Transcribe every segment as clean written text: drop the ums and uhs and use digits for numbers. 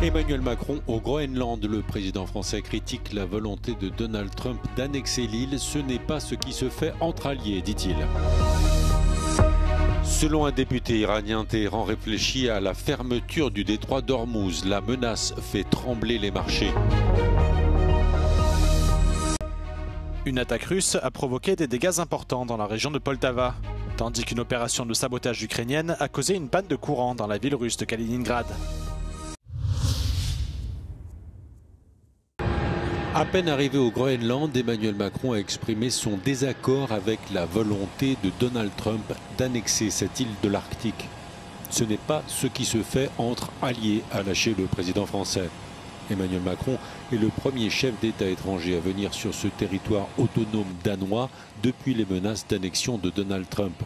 Emmanuel Macron au Groenland. Le président français critique la volonté de Donald Trump d'annexer l'île. Ce n'est pas ce qui se fait entre alliés, dit-il. Selon un député iranien, Téhéran réfléchit à la fermeture du détroit d'Ormuz. La menace fait trembler les marchés. Une attaque russe a provoqué des dégâts importants dans la région de Poltava, tandis qu'une opération de sabotage ukrainienne a causé une panne de courant dans la ville russe de Kaliningrad. À peine arrivé au Groenland, Emmanuel Macron a exprimé son désaccord avec la volonté de Donald Trump d'annexer cette île de l'Arctique. Ce n'est pas ce qui se fait entre alliés, a lâché le président français. Emmanuel Macron est le premier chef d'État étranger à venir sur ce territoire autonome danois depuis les menaces d'annexion de Donald Trump.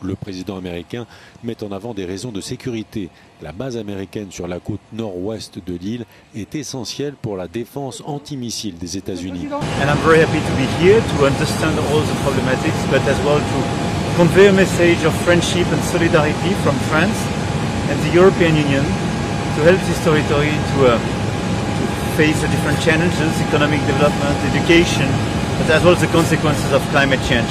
Le président américain met en avant des raisons de sécurité. La base américaine sur la côte nord-ouest de l'île est essentielle pour la défense antimissile des États-Unis. And I'm very happy to be here to understand all the problematics, but as well to convey a message of friendship and solidarity from France and the European Union to help this territory to face the different challenges, economic development, education, but as well the consequences of climate change.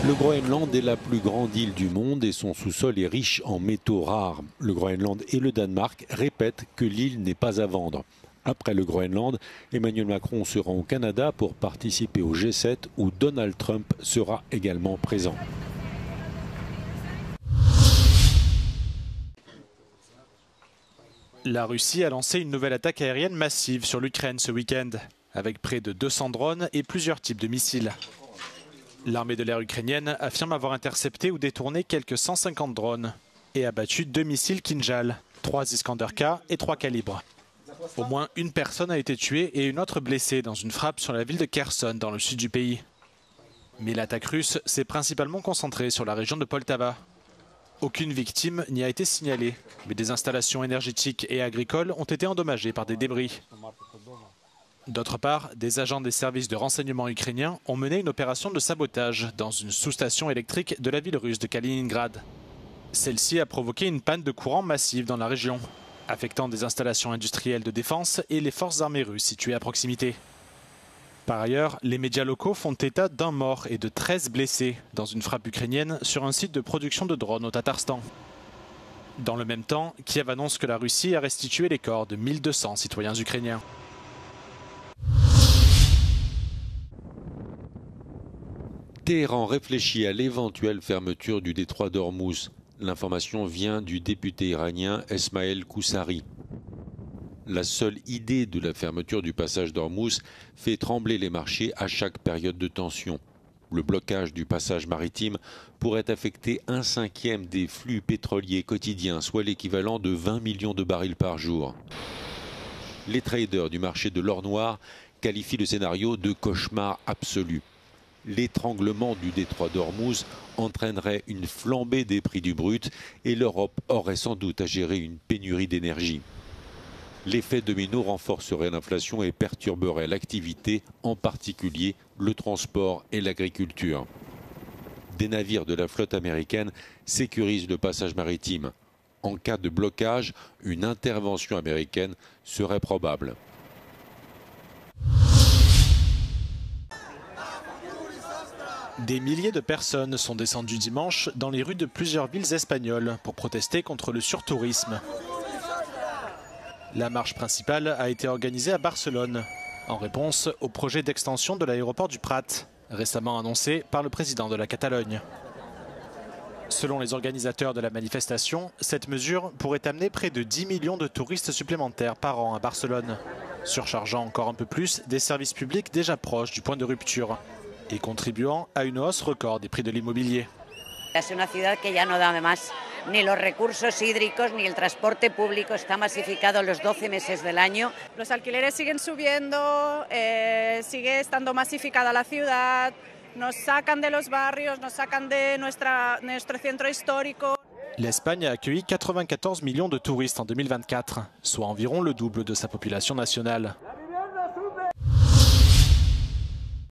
Le Groenland est la plus grande île du monde et son sous-sol est riche en métaux rares. Le Groenland et le Danemark répètent que l'île n'est pas à vendre. Après le Groenland, Emmanuel Macron se rend au Canada pour participer au G7 où Donald Trump sera également présent. La Russie a lancé une nouvelle attaque aérienne massive sur l'Ukraine ce week-end, avec près de 200 drones et plusieurs types de missiles. L'armée de l'air ukrainienne affirme avoir intercepté ou détourné quelques 150 drones et abattu 2 missiles Kinjal, 3 Iskander-K et 3 calibres. Au moins une personne a été tuée et une autre blessée dans une frappe sur la ville de Kherson dans le sud du pays. Mais l'attaque russe s'est principalement concentrée sur la région de Poltava. Aucune victime n'y a été signalée, mais des installations énergétiques et agricoles ont été endommagées par des débris. D'autre part, des agents des services de renseignement ukrainiens ont mené une opération de sabotage dans une sous-station électrique de la ville russe de Kaliningrad. Celle-ci a provoqué une panne de courant massive dans la région, affectant des installations industrielles de défense et les forces armées russes situées à proximité. Par ailleurs, les médias locaux font état d'un mort et de 13 blessés dans une frappe ukrainienne sur un site de production de drones au Tatarstan. Dans le même temps, Kiev annonce que la Russie a restitué les corps de 1200 citoyens ukrainiens. Téhéran réfléchit à l'éventuelle fermeture du détroit d'Ormuz. L'information vient du député iranien Esmaël Koussari. La seule idée de la fermeture du passage d'Ormuz fait trembler les marchés à chaque période de tension. Le blocage du passage maritime pourrait affecter 1/5 des flux pétroliers quotidiens, soit l'équivalent de 20 millions de barils par jour. Les traders du marché de l'or noir qualifient le scénario de cauchemar absolu. L'étranglement du détroit d'Ormuz entraînerait une flambée des prix du brut et l'Europe aurait sans doute à gérer une pénurie d'énergie. L'effet domino renforcerait l'inflation et perturberait l'activité, en particulier le transport et l'agriculture. Des navires de la flotte américaine sécurisent le passage maritime. En cas de blocage, une intervention américaine serait probable. Des milliers de personnes sont descendues dimanche dans les rues de plusieurs villes espagnoles pour protester contre le surtourisme. La marche principale a été organisée à Barcelone, en réponse au projet d'extension de l'aéroport du Prat, récemment annoncé par le président de la Catalogne. Selon les organisateurs de la manifestation, cette mesure pourrait amener près de 10 millions de touristes supplémentaires par an à Barcelone, surchargeant encore un peu plus des services publics déjà proches du point de rupture et contribuant à une hausse record des prix de l'immobilier. Es una ciudad que ya no da más, ni los recursos hídricos ni el transporte público está masificado los 12 meses del año. Los alquileres siguen subiendo, sigue estando masificada la ciudad, nos sacan de los barrios, nos sacan de nuestro centro histórico. L'Espagne a accueilli 94 millions de touristes en 2024, soit environ le double de sa population nationale.